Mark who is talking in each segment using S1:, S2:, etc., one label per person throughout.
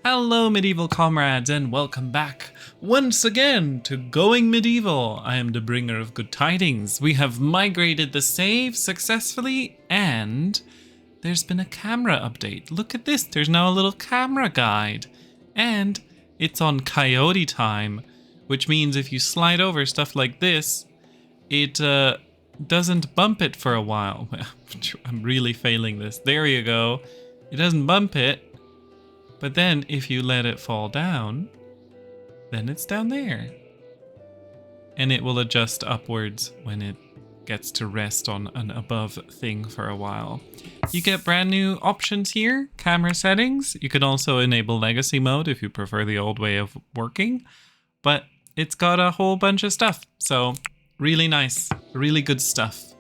S1: Hello medieval comrades and welcome back once again to Going Medieval. I am the bringer of good tidings. We have migrated the save successfully and there's been a camera update. Look at this, there's now a little camera guide and it's on coyote time, which means if you slide over stuff like this, it doesn't bump it for a while. I'm really failing this. There you go. It doesn't bump it. But then if you let it fall down, then it's down there. And it will adjust upwards when it gets to rest on an above thing for a while. You get brand new options here, camera settings. You can also enable legacy mode if you prefer the old way of working. But it's got a whole bunch of stuff. So really nice, really good stuff.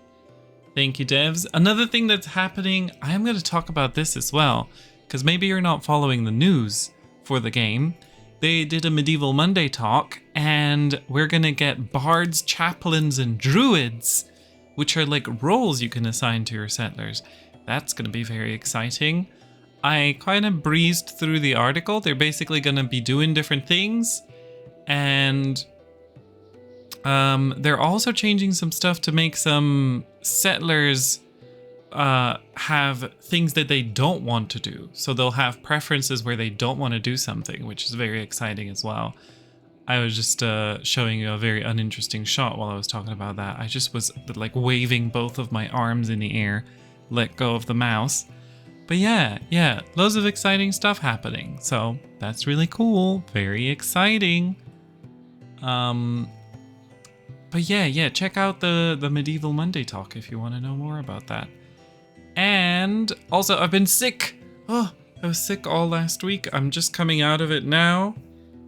S1: Thank you, devs. Another thing that's happening, I'm going to talk about this as well, because maybe you're not following the news for the game. They did a Medieval Monday talk, and we're gonna get bards, chaplains, and druids, which are like roles you can assign to your settlers. That's gonna be very exciting. I kind of breezed through the article. They're basically gonna be doing different things, and they're also changing some stuff to make some settlers have things that they don't want to do. So they'll have preferences where they don't want to do something, which is very exciting as well. I was just showing you a very uninteresting shot while I was talking about that. I just was like waving both of my arms in the air, let go of the mouse. But yeah, loads of exciting stuff happening. So that's really cool. Very exciting. But yeah, check out the Medieval Monday talk if you want to know more about that. And also, I've been sick. Oh, I was sick all last week. I'm just coming out of it now.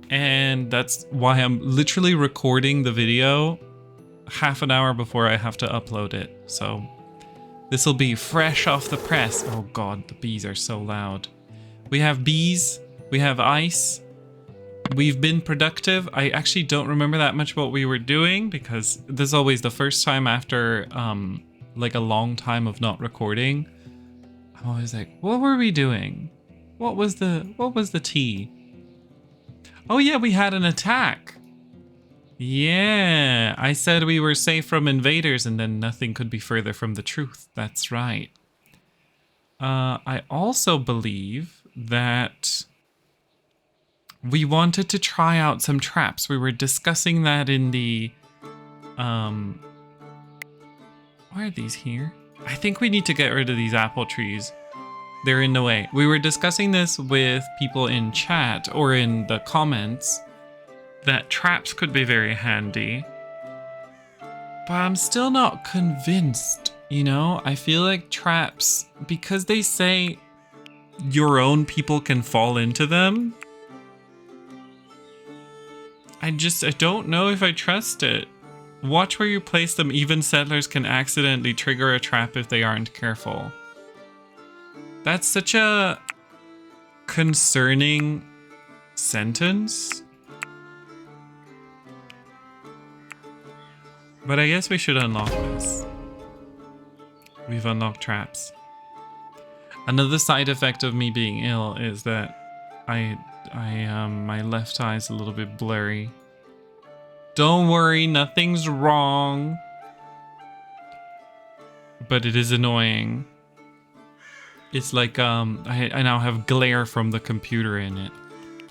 S1: And that's why I'm literally recording the video half an hour before I have to upload it. So this will be fresh off the press. Oh God, the bees are so loud. We have bees. We have ice. We've been productive. I actually don't remember that much what we were doing because this is always the first time after like a long time of not recording. I'm always like, what were we doing? What was the tea? Oh yeah, we had an attack. Yeah, I said we were safe from invaders and then nothing could be further from the truth. That's right. I also believe that we wanted to try out some traps. We were discussing that in the why are these here? I think we need to get rid of these apple trees. They're in the way. We were discussing this with people in chat or in the comments that traps could be very handy. But I'm still not convinced, you know? I feel like traps, because they say your own people can fall into them, I don't know if I trust it. Watch where you place them. Even settlers can accidentally trigger a trap if they aren't careful. That's such a concerning sentence. But I guess we should unlock this. We've unlocked traps. Another side effect of me being ill is that my left eye is a little bit blurry. Don't worry, nothing's wrong. But it is annoying. It's like I now have glare from the computer in it.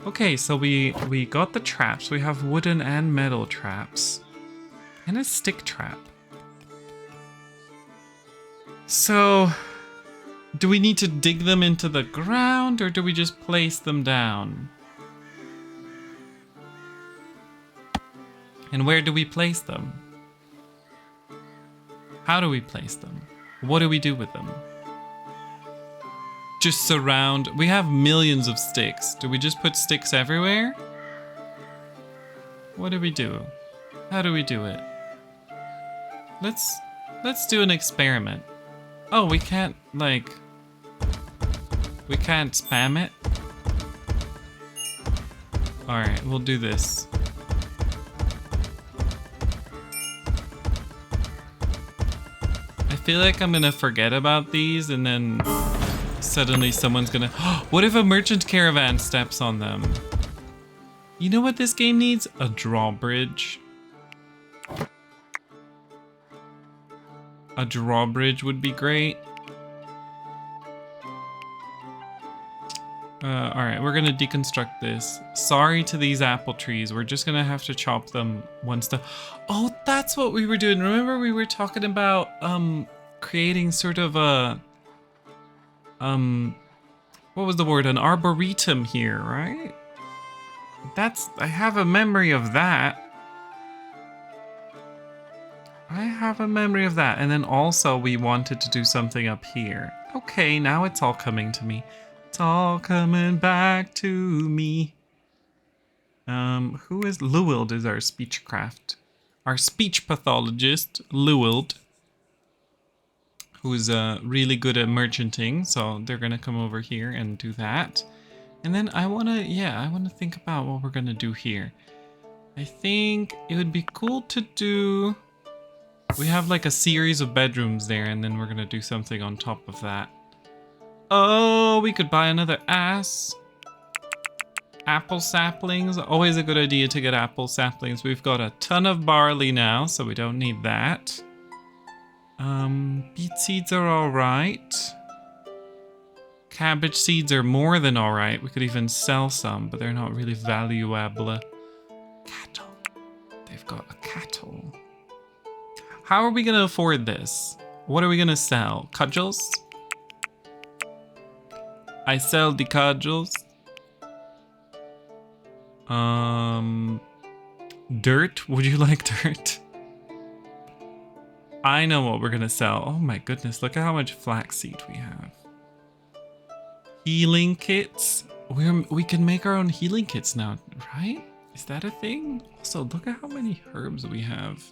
S1: Okay, so we got the traps. We have wooden and metal traps. And a stick trap. So do we need to dig them into the ground or do we just place them down? And where do we place them? How do we place them? What do we do with them? Just surround. We have millions of sticks. Do we just put sticks everywhere? What do we do? How do we do it? Let's do an experiment. Oh, we can't spam it? Alright, we'll do this. I feel like I'm gonna forget about these and then Suddenly someone's gonna... What if a merchant caravan steps on them? You know what this game needs? A drawbridge. A drawbridge would be great. Alright, we're gonna deconstruct this. Sorry to these apple trees. We're just gonna have to chop them once the... Oh, that's what we were doing. Remember we were talking about creating sort of a... what was the word? An arboretum here, right? I have a memory of that. I have a memory of that. And then also we wanted to do something up here. Okay, now it's all coming to me. It's all coming back to me. Who is Lewald is our speechcraft. Our speech pathologist, Lewald. Who's really good at merchanting, so they're gonna come over here and do that. And then I wanna think about what we're gonna do here. I think it would be cool to do... We have like a series of bedrooms there, and then we're gonna do something on top of that. Oh, we could buy another ass. Apple saplings, always a good idea to get apple saplings. We've got a ton of barley now, so we don't need that. Beet seeds are alright. Cabbage seeds are more than alright. We could even sell some, but they're not really valuable. Cattle. They've got a cattle. How are we gonna afford this? What are we gonna sell? Cudgels? I sell the cudgels. Dirt? Would you like dirt? I know what we're gonna sell. Oh my goodness, look at how much flaxseed we have. Healing kits. We can make our own healing kits now, right? Is that a thing? Also, look at how many herbs we have.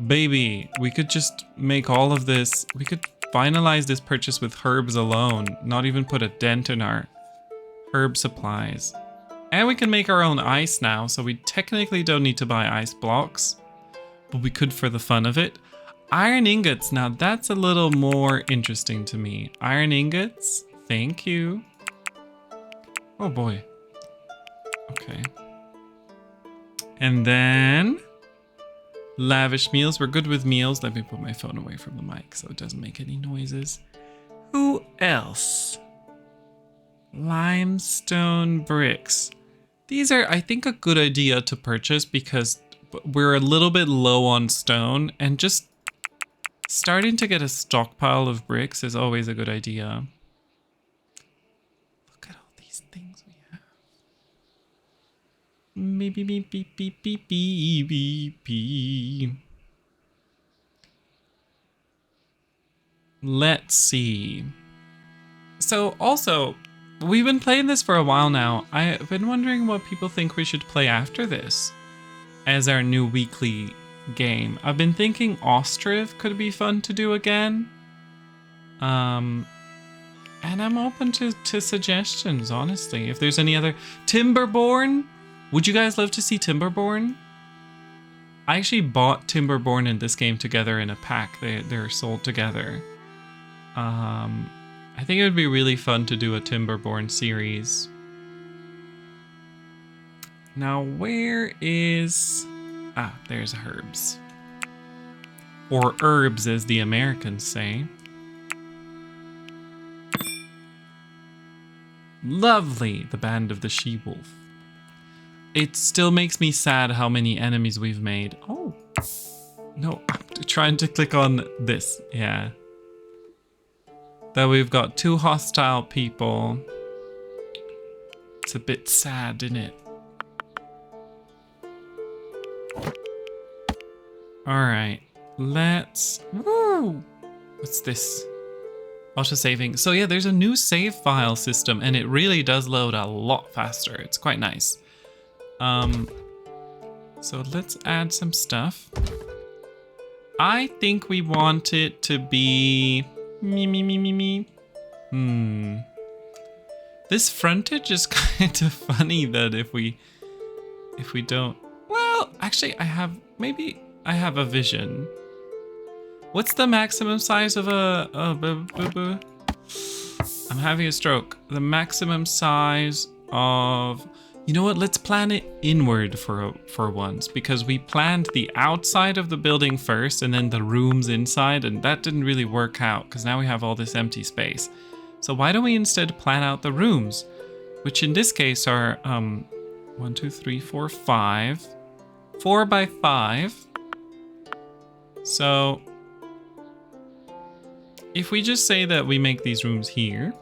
S1: Baby, we could just make all of this. We could finalize this purchase with herbs alone. Not even put a dent in our herb supplies. And we can make our own ice now, so we technically don't need to buy ice blocks. But we could for the fun of it. Iron ingots, now that's a little more interesting to me. Iron ingots, thank you. Oh boy. Okay. And then... lavish meals, we're good with meals. Let me put my phone away from the mic so it doesn't make any noises. Who else? Limestone bricks. These are, I think, a good idea to purchase because we're a little bit low on stone, and just starting to get a stockpile of bricks is always a good idea. Look at all these things we have. Beep, beep, beep, beep, beep, beep, beep, beep, beep. Let's see. So also, we've been playing this for a while now. I've been wondering what people think we should play after this as our new weekly game. I've been thinking Ostriv could be fun to do again. And I'm open to suggestions, honestly. If there's any other... Timberborn? Would you guys love to see Timberborn? I actually bought Timberborn and this game together in a pack. They're sold together. I think it would be really fun to do a Timberborn series. Now, where is... Ah, there's herbs. Or herbs, as the Americans say. Lovely, the Band of the She-Wolf. It still makes me sad how many enemies we've made. Oh, no, I'm trying to click on this, yeah. That we've got 2 hostile people. It's a bit sad, isn't it? Alright, let's... Woo! What's this? Auto-saving. So yeah, there's a new save file system, and it really does load a lot faster. It's quite nice. So let's add some stuff. I think we want it to be... Me. This frontage is kind of funny that if we don't... Well, actually, I have a vision. What's the maximum size of a I'm having a stroke. The maximum size of... You know what? Let's plan it inward for once, because we planned the outside of the building first and then the rooms inside, and that didn't really work out because now we have all this empty space. So why don't we instead plan out the rooms, which in this case are 1, 2, 3, 4, 5, 4 by 5. So if we just say that we make these rooms here.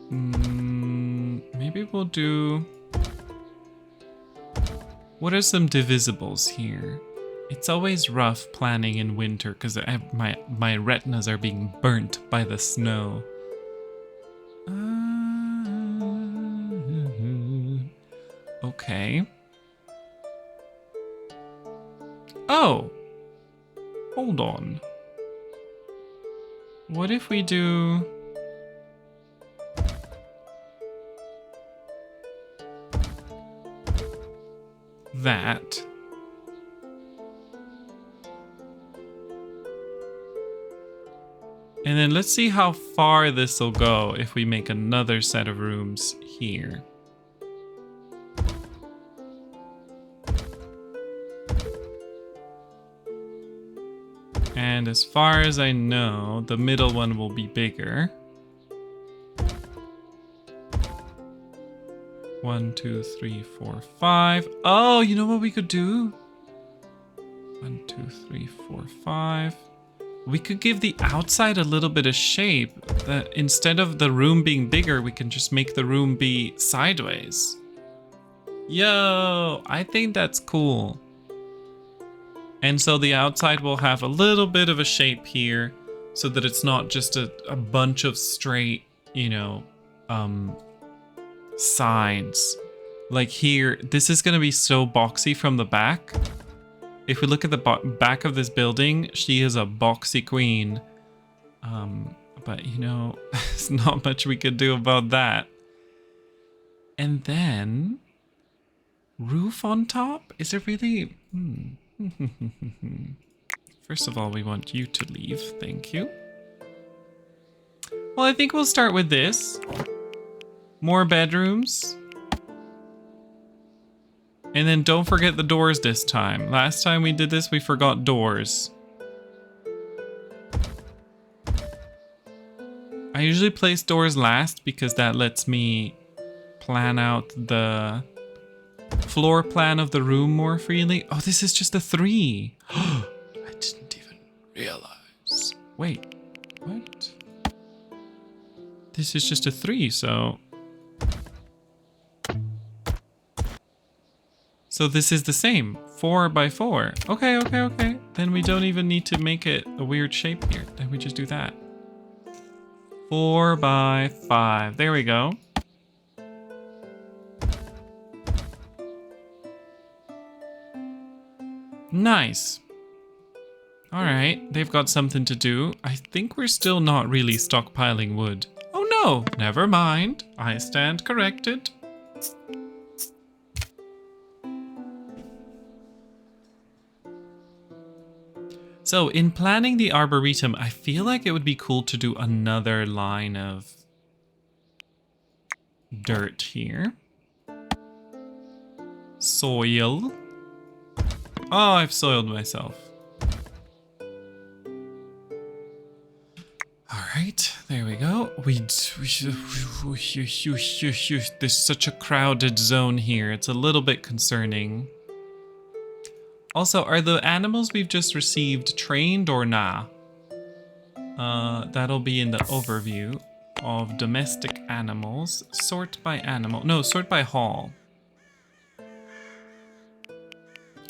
S1: Maybe we'll do... What are some divisibles here? It's always rough planning in winter because my retinas are being burnt by the snow. Okay. Oh! Hold on. What if we do... that. And then let's see how far this will go if we make another set of rooms here. And as far as I know, the middle one will be bigger. 1, 2, 3, 4, 5. Oh, you know what we could do? 1, 2, 3, 4, 5. We could give the outside a little bit of shape. Instead of the room being bigger, we can just make the room be sideways. Yo, I think that's cool. And so the outside will have a little bit of a shape here so that it's not just a bunch of straight, you know, sides. Like here, this is going to be so boxy from the back. If we look at the back of this building, she is a boxy queen. But you know, there's not much we could do about that. And then roof on top? Is it really? First of all, we want you to leave. Thank you. Well, I think we'll start with this. More bedrooms. And then don't forget the doors this time. Last time we did this, we forgot doors. I usually place doors last because that lets me plan out the floor plan of the room more freely. Oh, this is just a 3. I didn't even realize. Wait, what? This is just a 3, so... So this is the same, 4 by 4. Okay. Then we don't even need to make it a weird shape here. Then we just do that. 4 by 5, there we go. Nice. All right, they've got something to do. I think we're still not really stockpiling wood. Oh no, never mind. I stand corrected. So in planning the Arboretum, I feel like it would be cool to do another line of dirt here. Soil. Oh, I've soiled myself. All right, there we go. There's such a crowded zone here. It's a little bit concerning. Also, are the animals we've just received trained or nah? That'll be in the overview of domestic animals. Sort by animal. No, sort by haul.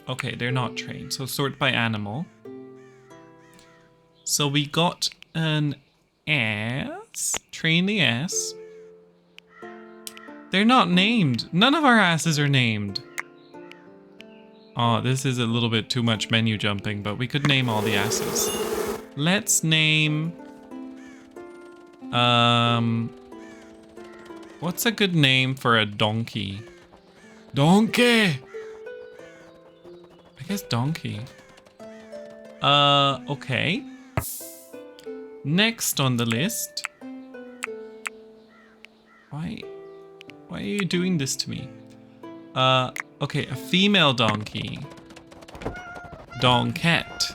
S1: Okay, they're not trained, so sort by animal. So we got an ass. Train the ass. They're not named. None of our asses are named. Oh, this is a little bit too much menu jumping, but we could name all the asses. Let's name... what's a good name for a donkey? Donkey! I guess donkey. Okay. Next on the list. Why are you doing this to me? Okay, a female donkey. Donkette.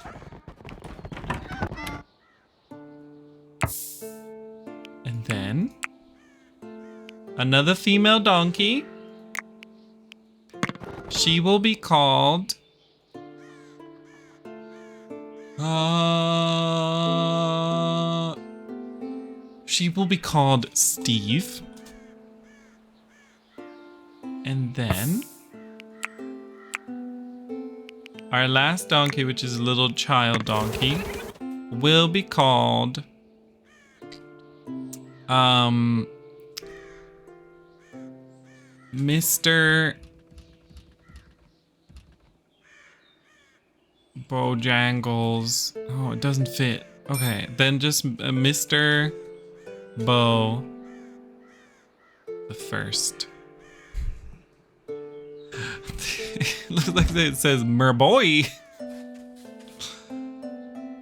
S1: And then another female donkey. She will be called Steve. And then our last donkey, which is a little child donkey, will be called Mr. Bojangles. Oh, it doesn't fit. Okay, then just Mr. Bo the First. It looks like it says Merboy.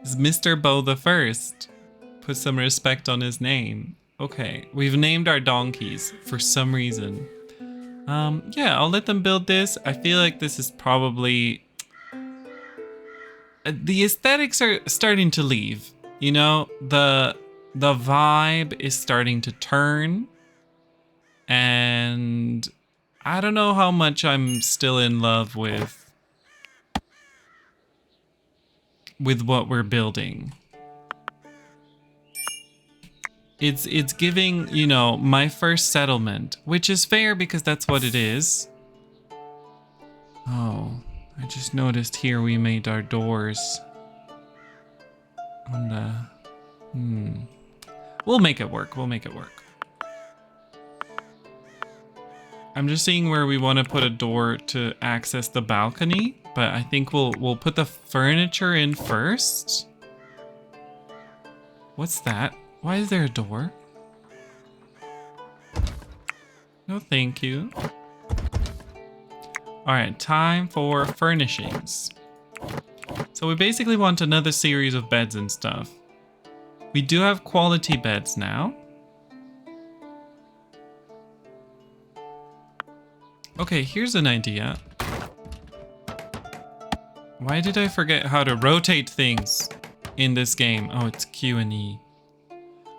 S1: It's Mr. Bo the First. Put some respect on his name. Okay, we've named our donkeys for some reason. Yeah, I'll let them build this. I feel like this is probably... the aesthetics are starting to leave. You know, the vibe is starting to turn. And I don't know how much I'm still in love with what we're building. It's giving, you know, my first settlement, which is fair because that's what it is. Oh, I just noticed here we made our doors on the... We'll make it work. We'll make it work. I'm just seeing where we want to put a door to access the balcony, but I think we'll put the furniture in first. What's that? Why is there a door? No, thank you. All right, time for furnishings. So we basically want another series of beds and stuff. We do have quality beds now. Okay, here's an idea. Why did I forget how to rotate things in this game? Oh, it's Q and E.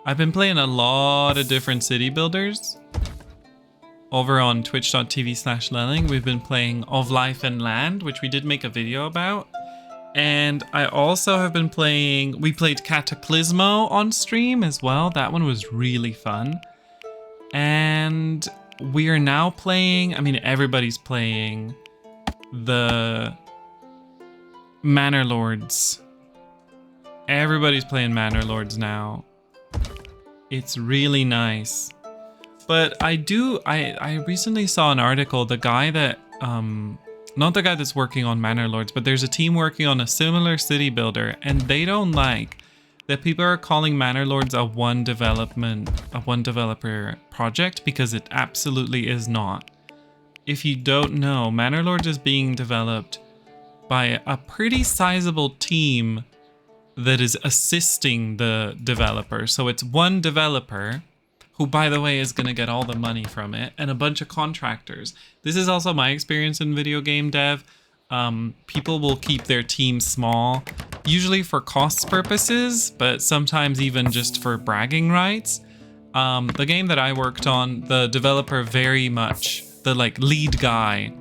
S1: I've been playing a lot of different city builders. Over on twitch.tv/Lelling, we've been playing Of Life and Land, which we did make a video about. And I also have been playing... We played Cataclysmo on stream as well. That one was really fun. And we are now playing... I mean, everybody's playing the Manor Lords. Everybody's playing Manor Lords now. It's really nice. But I recently saw an article, the guy that, not the guy that's working on Manor Lords, but there's a team working on a similar city builder, and they don't like that people are calling Manor Lords a one developer project, because it absolutely is not. If you don't know, Manor Lords is being developed by a pretty sizable team that is assisting the developer. So it's one developer, who, by the way, is going to get all the money from it, and a bunch of contractors. This is also my experience in video game dev. People will keep their team small, usually for cost purposes, but sometimes even just for bragging rights. The game that I worked on, the developer very much, the lead guy,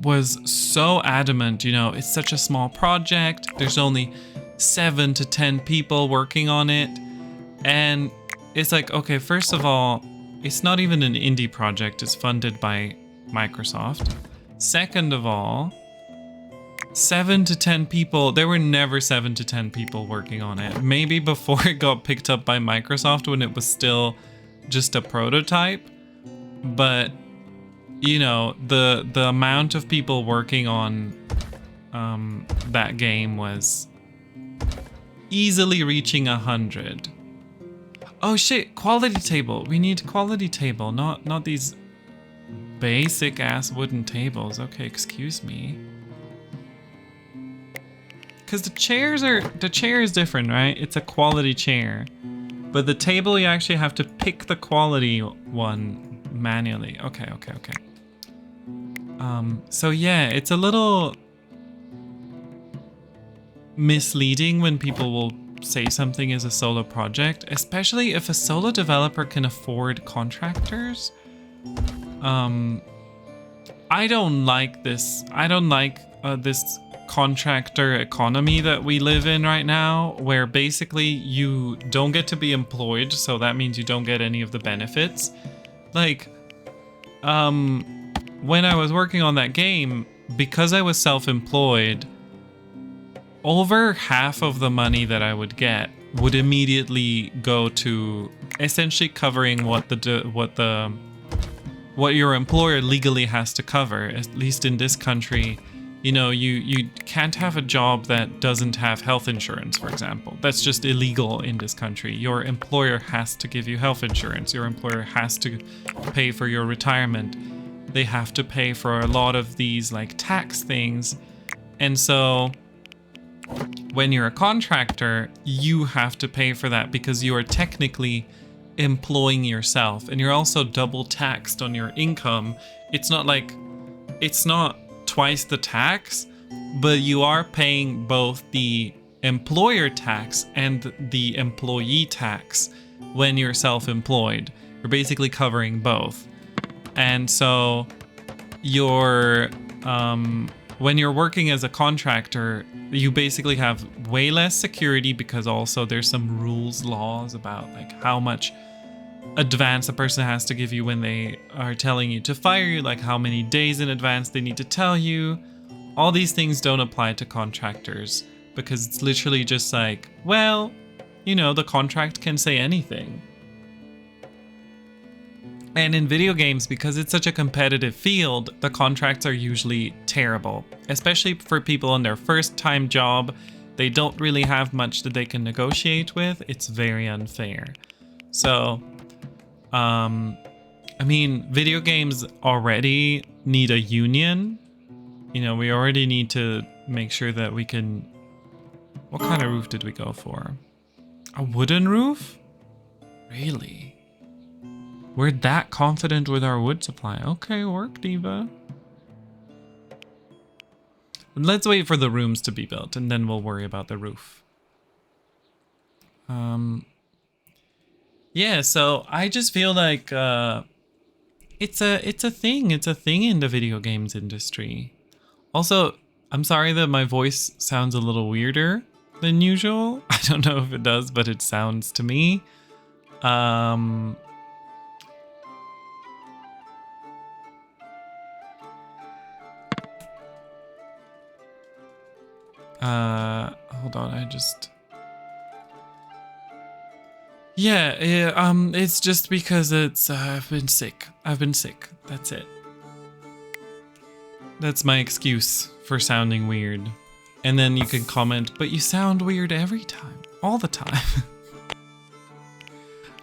S1: was so adamant, you know, it's such a small project. There's only 7 to 10 people working on it. And it's like, okay, first of all, it's not even an indie project. It's funded by Microsoft. Second of all, 7 to 10 people, there were never 7 to 10 people working on it. Maybe before it got picked up by Microsoft when it was still just a prototype. But, you know, the amount of people working on that game was easily reaching 100. Oh shit, quality table. We need quality table, not these basic ass wooden tables. Okay, excuse me. because the chair is different, right? It's a quality chair, but the table you actually have to pick the quality one manually. Okay. So yeah, it's a little misleading when people will say something is a solo project, especially if a solo developer can afford contractors. I don't like this. I don't like this contractor economy that we live in right now, where basically you don't get to be employed, so that means you don't get any of the benefits. Like, when I was working on that game, because I was self-employed, over half of the money that I would get would immediately go to essentially covering what your employer legally has to cover. At least in this country, you know, you can't have a job that doesn't have health insurance, for example. That's just illegal in this country. Your employer has to give you health insurance. Your employer has to pay for your retirement. They have to pay for a lot of these like tax things. And so when you're a contractor, you have to pay for that because you are technically employing yourself, and you're also double taxed on your income. It's not twice the tax, but you are paying both the employer tax and the employee tax when you're self-employed. You're basically covering both. And so when you're working as a contractor, you basically have way less security because also there's some laws about like how much advance a person has to give you when they are telling you to fire you, like how many days in advance they need to tell you. All these things don't apply to contractors because it's literally just like, well, you know, the contract can say anything. And in video games, because it's such a competitive field, the contracts are usually terrible, especially for people on their first time job. They don't really have much that they can negotiate with. It's very unfair. So, I mean, video games already need a union. You know, we already need to make sure that we can... What kind of roof did we go for? A wooden roof? Really? We're that confident with our wood supply. Okay, work, Diva. Let's wait for the rooms to be built, and then we'll worry about the roof. Yeah, so I just feel like it's a thing. It's a thing in the video games industry. Also, I'm sorry that my voice sounds a little weirder than usual. I don't know if it does, but it sounds to me. Hold on, it's just because I've been sick. That's it. That's my excuse for sounding weird. And then you can comment, but you sound weird every time, all the time.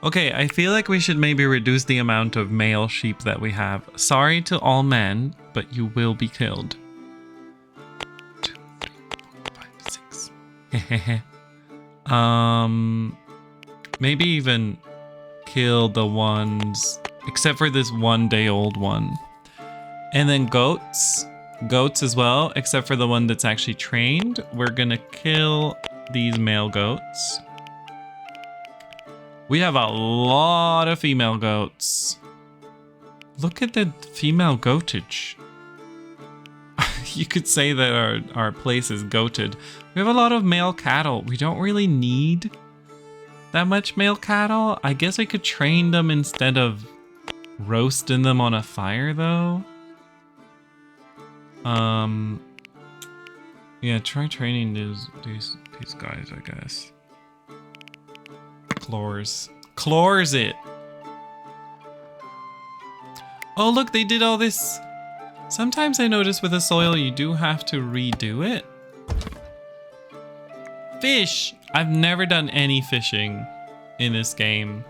S1: Okay, I feel like we should maybe reduce the amount of male sheep that we have. Sorry to all men, but you will be killed. 2, 3, 4, 5, 6. Maybe even kill the ones, except for this 1-day-old one. And then goats as well, except for the one that's actually trained. We're gonna kill these male goats. We have a lot of female goats. Look at the female goatage. You could say that our place is goated. We have a lot of male cattle. We don't really need that much male cattle. I guess I could train them instead of roasting them on a fire though. Yeah, try training these guys, I guess. Claws it. Oh look, they did all this. Sometimes I notice with the soil you do have to redo it. Fish! I've never done any fishing in this game.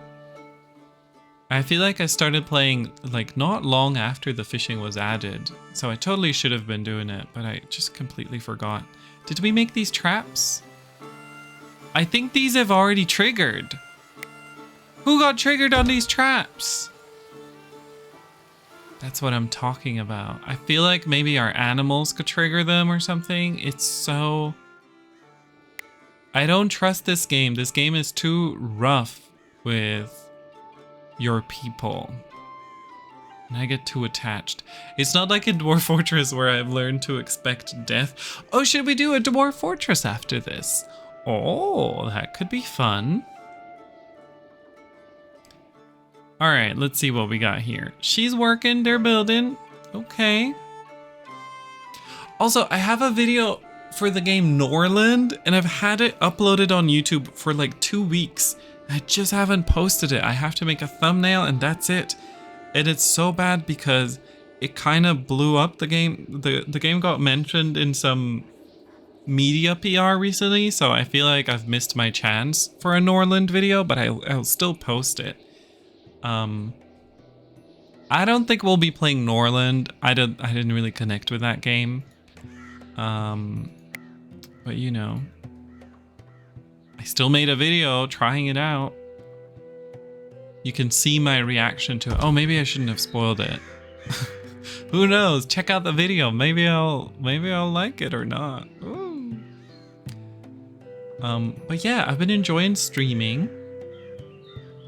S1: I feel like I started playing like not long after the fishing was added, so I totally should have been doing it, but I just completely forgot. Did we make these traps? I think these have already triggered. Who got triggered on these traps? That's what I'm talking about. I feel like maybe our animals could trigger them or something. It's so... I don't trust this game. This game is too rough with your people. And I get too attached. It's not like in Dwarf Fortress where I've learned to expect death. Oh, should we do a Dwarf Fortress after this? Oh, that could be fun. All right, let's see what we got here. She's working, they're building. Okay. Also, I have a video for the game Norland, and I've had it uploaded on YouTube for like 2 weeks. I just haven't posted it. I have to make a thumbnail and that's it. And it's so bad because it kind of blew up the game. The game got mentioned in some media PR recently, so I feel like I've missed my chance for a Norland video, but I'll still post it. I don't think we'll be playing Norland. I didn't really connect with that game. But you know, I still made a video trying it out. You can see my reaction to it. Oh, maybe I shouldn't have spoiled it. Who knows? Check out the video. Maybe I'll like it or not. Ooh. But yeah, I've been enjoying streaming.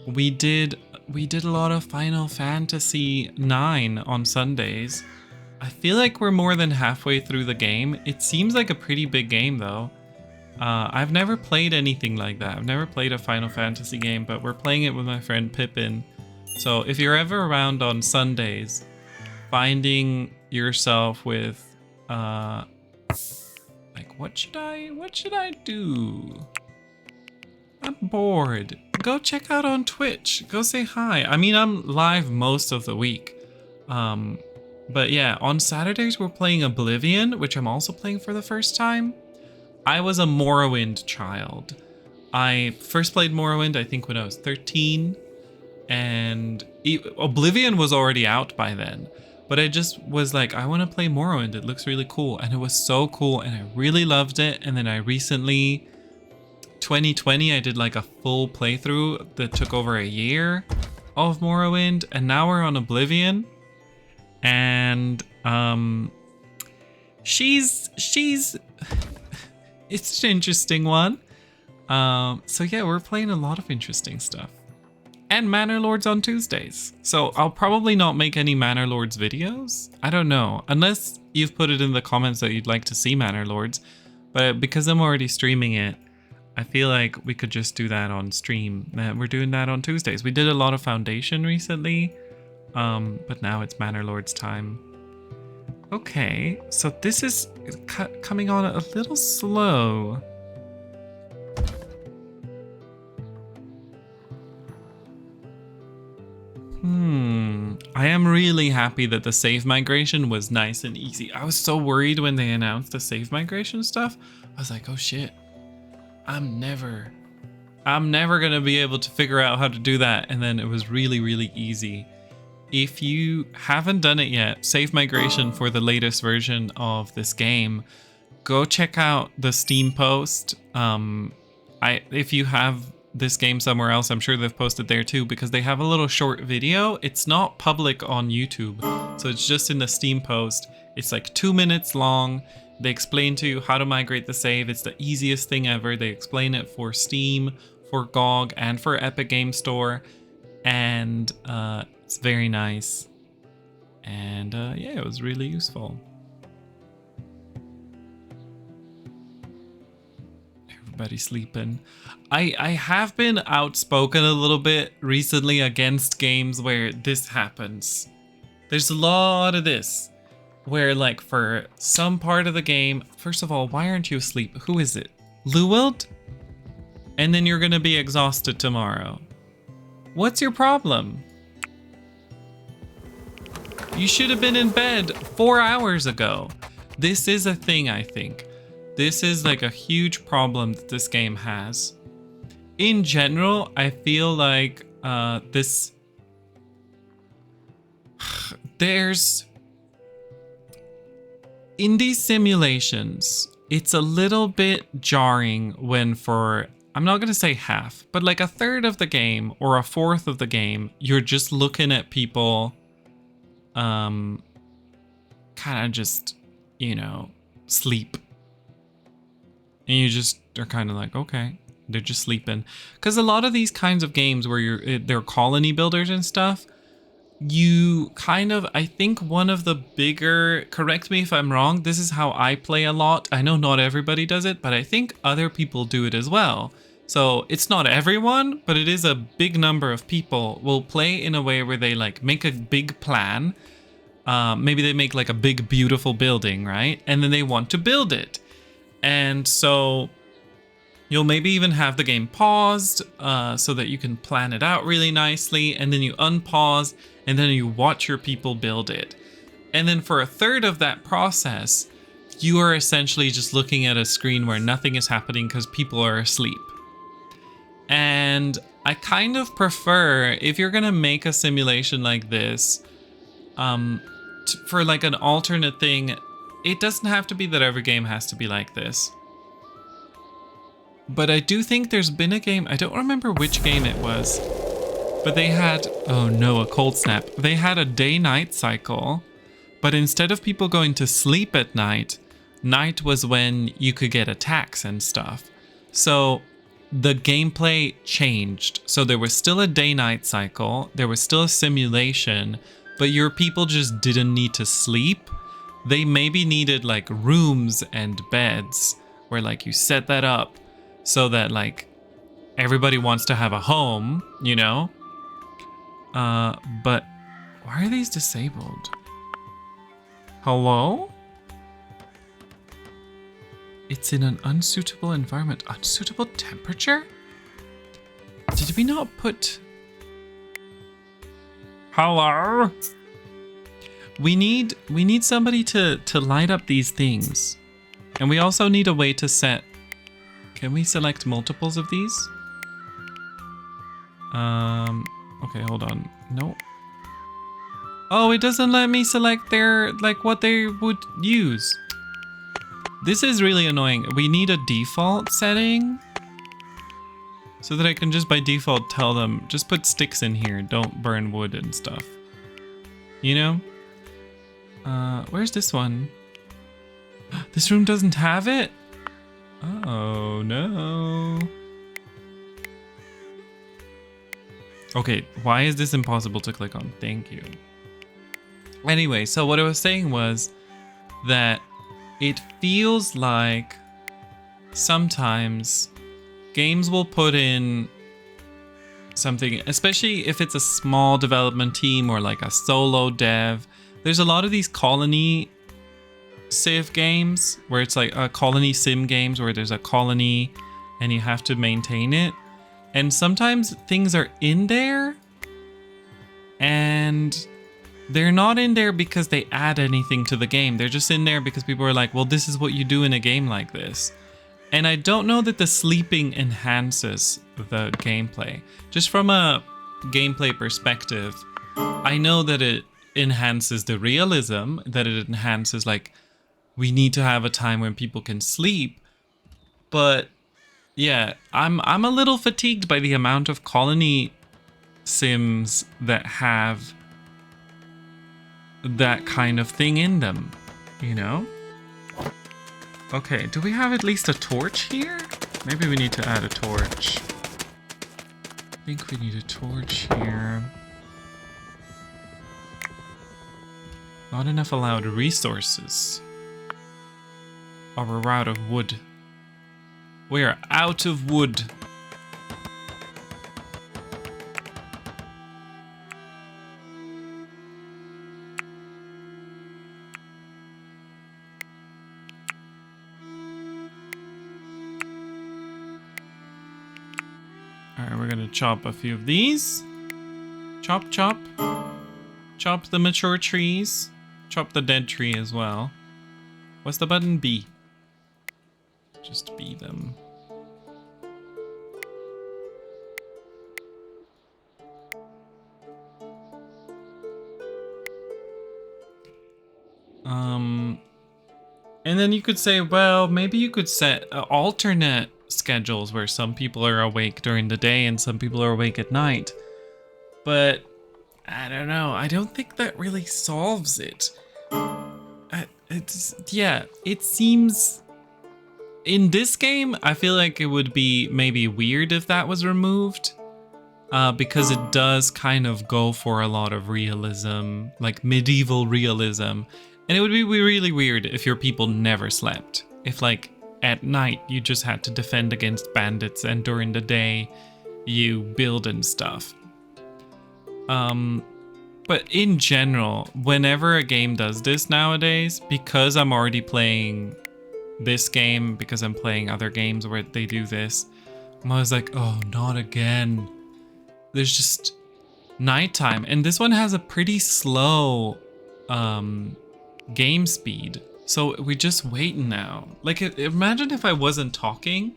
S1: We did a lot of Final Fantasy IX on Sundays. I feel like we're more than halfway through the game. It seems like a pretty big game though. I've never played anything like that. I've never played a Final Fantasy game, but we're playing it with my friend Pippin. So if you're ever around on Sundays, finding yourself with like what should I do? I'm bored. Go check out on Twitch. Go say hi. I mean, I'm live most of the week. But yeah, on Saturdays we're playing Oblivion, which I'm also playing for the first time. I was a Morrowind child. I first played Morrowind, I think, when I was 13. And Oblivion was already out by then. But I just was like, I want to play Morrowind. It looks really cool. And it was so cool. And I really loved it. And then I recently, 2020, I did like a full playthrough that took over a year of Morrowind. And now we're on Oblivion. And she's it's an interesting one. So yeah, we're playing a lot of interesting stuff. And Manor Lords on Tuesdays. So I'll probably not make any Manor Lords videos. I don't know, unless you've put it in the comments that you'd like to see Manor Lords. But because I'm already streaming it, I feel like we could just do that on stream. We're doing that on Tuesdays. We did a lot of Foundation recently. But now it's Manor Lords time. Okay, so this is coming on a little slow. I am really happy that the save migration was nice and easy. I was so worried when they announced the save migration stuff. I was like, oh shit, I'm never gonna be able to figure out how to do that. And then it was really, really easy. If you haven't done it yet, save migration for the latest version of this game, go check out the Steam post. If you have this game somewhere else, I'm sure they've posted there too, because they have a little short video. It's not public on YouTube, so it's just in the Steam post. It's like 2 minutes long. They explain to you how to migrate the save. It's the easiest thing ever. They explain it for Steam, for GOG, and for Epic Game Store. And it's very nice. And yeah, it was really useful. Everybody's sleeping. I have been outspoken a little bit recently against games where this happens. There's a lot of this where, like, for some part of the game, first of all, why aren't you asleep? Who is it? Luweld? And then you're gonna be exhausted tomorrow. What's your problem? You should have been in bed 4 hours ago. This is a thing, I think. This is like a huge problem that this game has. In general, I feel like there's in these simulations, it's a little bit jarring when for, I'm not going to say half, but like a third of the game or a fourth of the game, you're just looking at people kind of just, you know, sleep. And you just are kind of like, okay, they're just sleeping. Because a lot of these kinds of games where they're colony builders and stuff, you kind of, I think one of the bigger, correct me if I'm wrong, this is how I play a lot. I know not everybody does it, but I think other people do it as well. So it's not everyone, but it is a big number of people will play in a way where they like make a big plan. Maybe they make like a big, beautiful building, right? And then they want to build it. And so you'll maybe even have the game paused so that you can plan it out really nicely. And then you unpause and then you watch your people build it. And then for a third of that process, you are essentially just looking at a screen where nothing is happening because people are asleep. And I kind of prefer, if you're going to make a simulation like this, for like an alternate thing, it doesn't have to be that every game has to be like this. But I do think there's been a game, I don't remember which game it was, but they had, oh no, a cold snap. They had a day-night cycle, but instead of people going to sleep at night, night was when you could get attacks and stuff. So the gameplay changed. So there was still a day-night cycle, there was still a simulation, but your people just didn't need to sleep. They maybe needed like rooms and beds where like you set that up so that like everybody wants to have a home, you know? But why are these disabled? Hello? It's in an unsuitable environment. Unsuitable temperature? Did we not put... Hello? We need somebody to light up these things. And we also need a way to set... Can we select multiples of these? Okay, hold on. No. Oh, it doesn't let me select their, like, what they would use. This is really annoying. We need a default setting so that I can just by default tell them, just put sticks in here. Don't burn wood and stuff. You know? Where's this one? This room doesn't have it? Oh, no. Okay, why is this impossible to click on? Thank you. Anyway, so what I was saying was that it feels like sometimes games will put in something, especially if it's a small development team or like a solo dev. There's a lot of these colony civ games where it's like colony sim games where there's a colony and you have to maintain it. And sometimes things are in there and they're not in there because they add anything to the game. They're just in there because people are like, well, this is what you do in a game like this. And I don't know that the sleeping enhances the gameplay. Just from a gameplay perspective, I know that it enhances the realism, that it enhances like, we need to have a time when people can sleep. But yeah, I'm a little fatigued by the amount of colony sims that have that kind of thing in them, you know? Okay, do we have at least a torch here? Maybe we need to add a torch. I think we need a torch here. Not enough allowed resources. Oh, we're out of wood. We are out of wood. Alright, we're gonna chop a few of these. Chop, chop. Chop the mature trees. Chop the dead tree as well. What's the button? B. Just B them. And then you could say, well, maybe you could set alternate schedules where some people are awake during the day and some people are awake at night. But I don't know. I don't think that really solves it. It seems in this game, I feel like it would be maybe weird if that was removed. Because it does kind of go for a lot of realism, like medieval realism. And it would be really weird if your people never slept. If like at night you just had to defend against bandits and during the day you build and stuff. But in general, whenever a game does this nowadays, because I'm already playing this game, because I'm playing other games where they do this, I'm always like, oh, not again. There's just nighttime, and this one has a pretty slow game speed, so we just wait now. Like, imagine if I wasn't talking.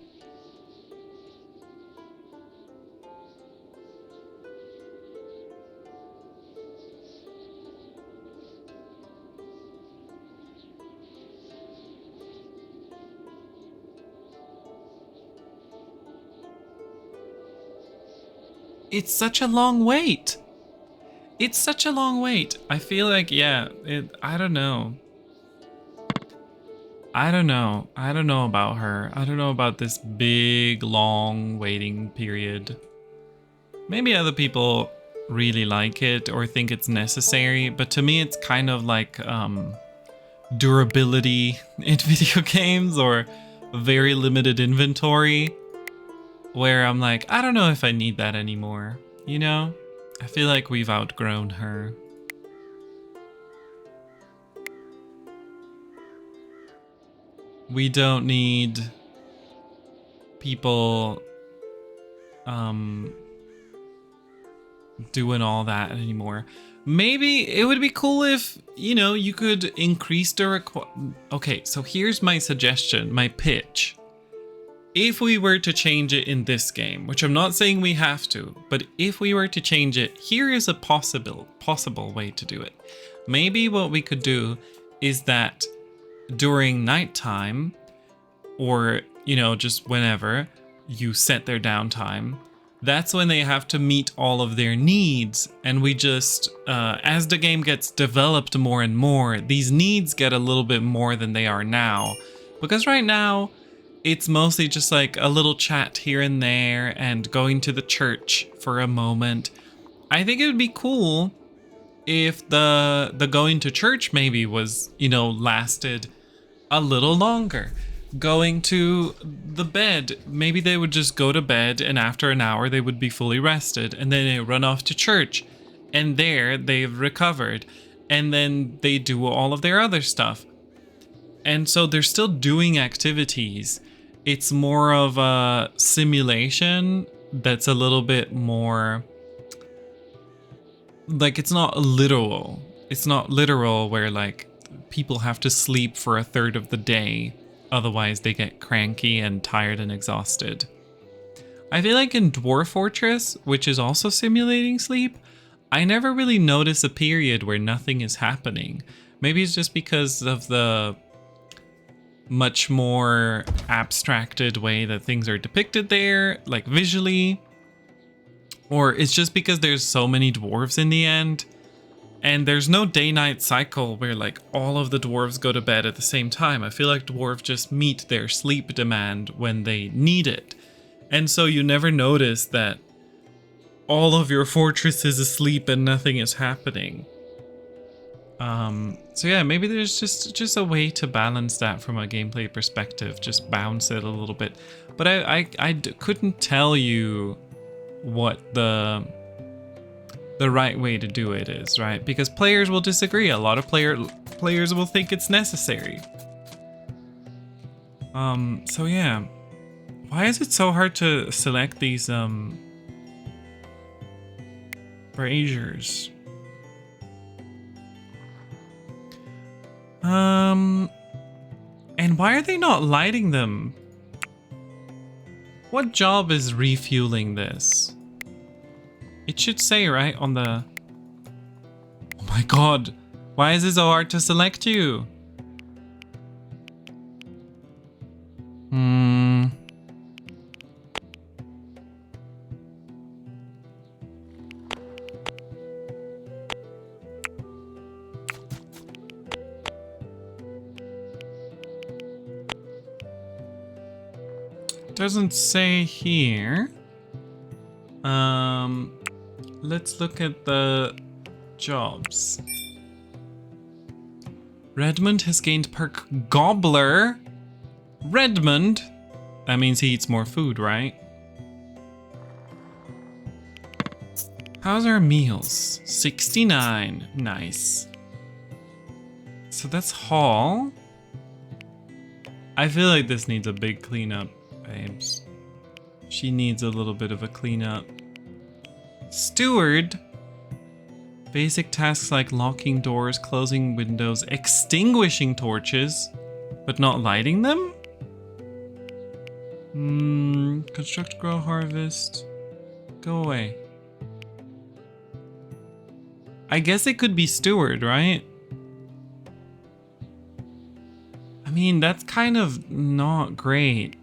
S1: It's such a long wait. It's such a long wait. I feel like, yeah, I don't know. I don't know. I don't know about her. I don't know about this big, long waiting period. Maybe other people really like it or think it's necessary, but to me it's kind of like durability in video games or very limited inventory, where I'm like, I don't know if I need that anymore, you know? I feel like we've outgrown her. We don't need people doing all that anymore. Maybe it would be cool if, you know, you could increase the Okay, so here's my suggestion, my pitch. If we were to change it in this game, which I'm not saying we have to, but if we were to change it, here is a possible way to do it. Maybe what we could do is that during nighttime, or, you know, just whenever you set their downtime, that's when they have to meet all of their needs. And we just, as the game gets developed more and more, these needs get a little bit more than they are now. Because right now, it's mostly just like a little chat here and there and going to the church for a moment. I think it would be cool if the going to church maybe was, you know, lasted a little longer. Going to the bed, maybe they would just go to bed and after an hour they would be fully rested and then they run off to church and there they've recovered and then they do all of their other stuff. And so they're still doing activities. It's more of a simulation that's a little bit more like, it's not literal. It's not literal where like people have to sleep for a third of the day. Otherwise they get cranky and tired and exhausted. I feel like in Dwarf Fortress, which is also simulating sleep, I never really notice a period where nothing is happening. Maybe it's just because of the much more abstracted way that things are depicted there, like visually. Or it's just because there's so many dwarves in the end. And there's no day-night cycle where like all of the dwarves go to bed at the same time. I feel like dwarves just meet their sleep demand when they need it. And so you never notice that all of your fortress is asleep and nothing is happening. So yeah, maybe there's just a way to balance that from a gameplay perspective, just bounce it a little bit. But I couldn't tell you what the right way to do it is, right? Because players will disagree. A lot of players will think it's necessary. So yeah. Why is it so hard to select these braziers? And why are they not lighting them? What job is refueling this? It should say, right, on the... Oh my god, why is it so hard to select you? Doesn't say here. Let's look at the jobs. Redmond has gained perk Gobbler. Redmond? That means he eats more food, right? How's our meals? 69. Nice. So that's Hall. I feel like this needs a big cleanup, babes. She needs a little bit of a cleanup. Steward. Basic tasks like locking doors, closing windows, extinguishing torches, but not lighting them? Construct, grow, harvest. Go away. I guess it could be steward, right? I mean, that's kind of not great.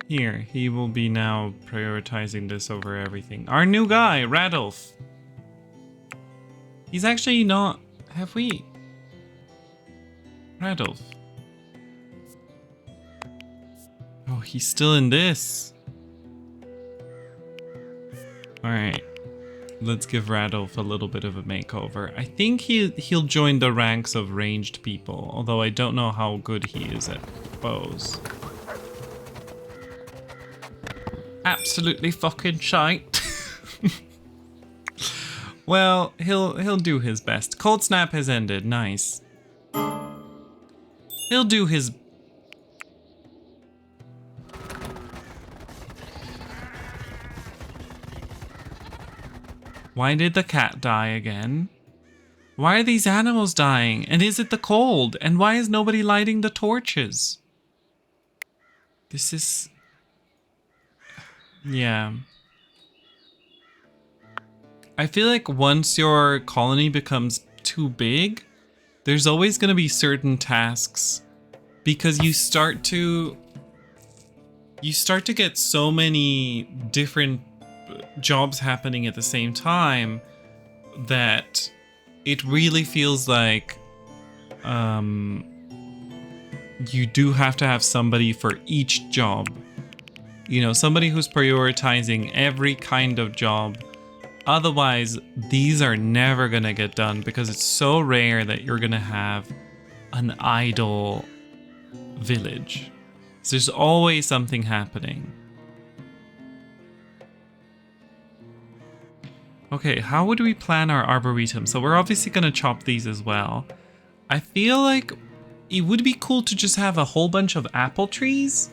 S1: Here, he will be now prioritizing this over everything. Our new guy, Radolf. He's actually not... Have we... Radolf. Oh, he's still in this. Alright. Let's give Radolf a little bit of a makeover. I think he'll join the ranks of ranged people, although I don't know how good he is at bows. Absolutely fucking shite. Well, he'll do his best. Cold snap has ended. Nice. He'll do his... Why did the cat die again? Why are these animals dying? And is it the cold? And why is nobody lighting the torches? This is... Yeah. I feel like once your colony becomes too big, there's always going to be certain tasks because you start to get so many different jobs happening at the same time that it really feels like you do have to have somebody for each job. You know, somebody who's prioritizing every kind of job. Otherwise, these are never going to get done because it's so rare that you're going to have an idle village. So there's always something happening. Okay, how would we plan our arboretum? So we're obviously going to chop these as well. I feel like it would be cool to just have a whole bunch of apple trees.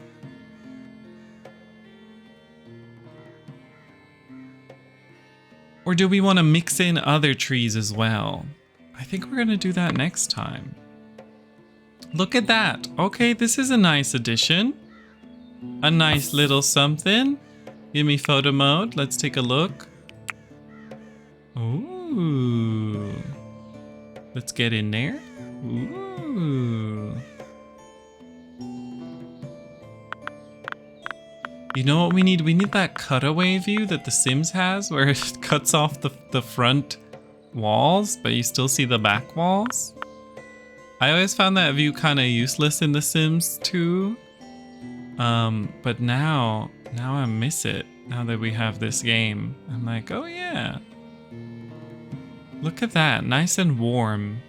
S1: Or do we want to mix in other trees as well? I think we're going to do that next time. Look at that. Okay, this is a nice addition. A nice little something. Give me photo mode. Let's take a look. Ooh. Let's get in there. Ooh. You know what we need? We need that cutaway view that The Sims has where it cuts off the front walls, but you still see the back walls. I always found that view kind of useless in The Sims 2. But now I miss it. Now that we have this game. I'm like, oh yeah. Look at that, nice and warm.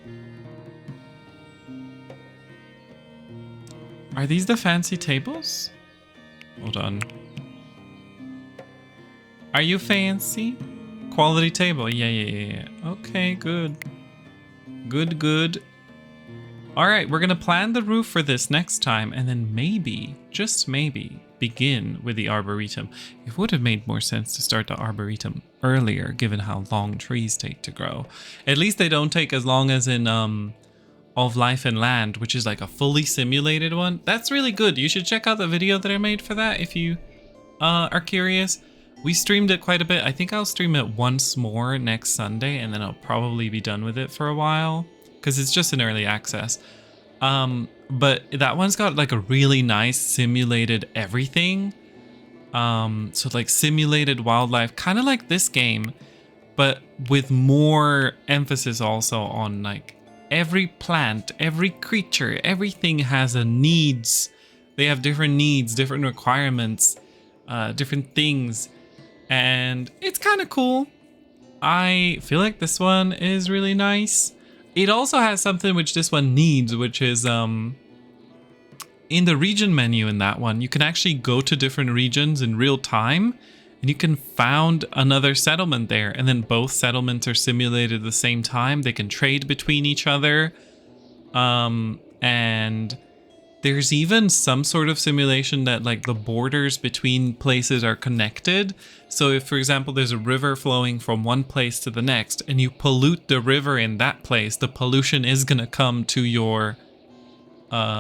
S1: Are these the fancy tables? Hold on. Are you fancy? Quality table. Yeah. Okay, good. Good. Alright, we're gonna plan the roof for this next time and then maybe, just maybe, begin with the arboretum. It would have made more sense to start the arboretum earlier given how long trees take to grow. At least they don't take as long as in Of Life and Land, which is like a fully simulated one. That's really good. You should check out the video that I made for that if you are curious. We streamed it quite a bit. I think I'll stream it once more next Sunday and then I'll probably be done with it for a while because it's just in early access. But that one's got like a really nice simulated everything. So like simulated wildlife, kind of like this game, but with more emphasis also on like every plant, every creature, everything has a needs. They have different needs, different requirements, different things, and it's kind of cool. I feel like this one is really nice. It also has something which this one needs, which is in the region menu in that one, you can actually go to different regions in real time, and you can found another settlement there, and then both settlements are simulated at the same time. They can trade between each other, and there's even some sort of simulation that like the borders between places are connected. So if, for example, there's a river flowing from one place to the next and you pollute the river in that place, the pollution is going to come to your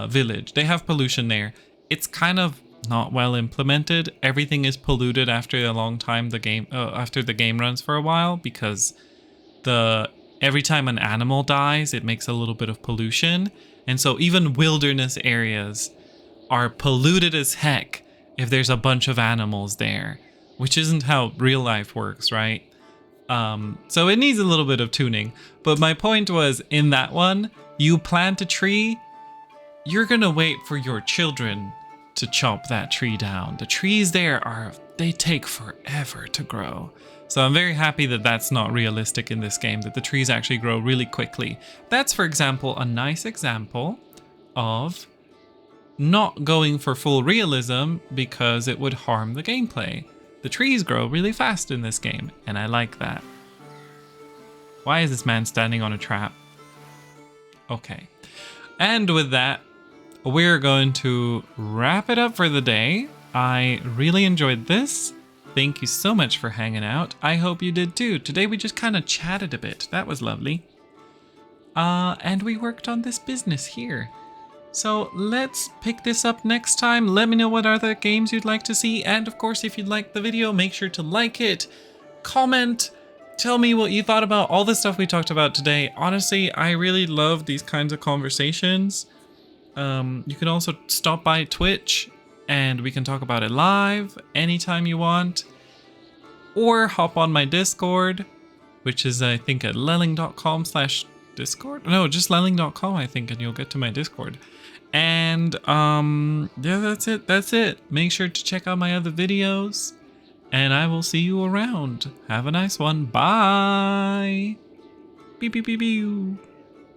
S1: village. They have pollution there. It's kind of not well implemented. Everything is polluted after a long time, after the game runs for a while, because every time an animal dies, it makes a little bit of pollution. And so even wilderness areas are polluted as heck if there's a bunch of animals there, which isn't how real life works, right? So it needs a little bit of tuning. But my point was, in that one, you plant a tree, you're gonna wait for your children to chop that tree down. The trees there they take forever to grow. So I'm very happy that that's not realistic in this game, that the trees actually grow really quickly. That's, for example, a nice example of not going for full realism because it would harm the gameplay. The trees grow really fast in this game, and I like that. Why is this man standing on a trap? Okay. And with that, we're going to wrap it up for the day. I really enjoyed this. Thank you so much for hanging out. I hope you did too. Today we just kind of chatted a bit. That was lovely. And we worked on this business here. So let's pick this up next time. Let me know what other games you'd like to see. And of course, if you liked the video, make sure to like it, comment, tell me what you thought about all the stuff we talked about today. Honestly, I really love these kinds of conversations. You can also stop by Twitch and we can talk about it live anytime you want. Or hop on my Discord, which is, I think, at lelling.com/Discord. No, just lelling.com, I think, and you'll get to my Discord. And, yeah, that's it. Make sure to check out my other videos, and I will see you around. Have a nice one. Bye! Beep, beep, beep, beep.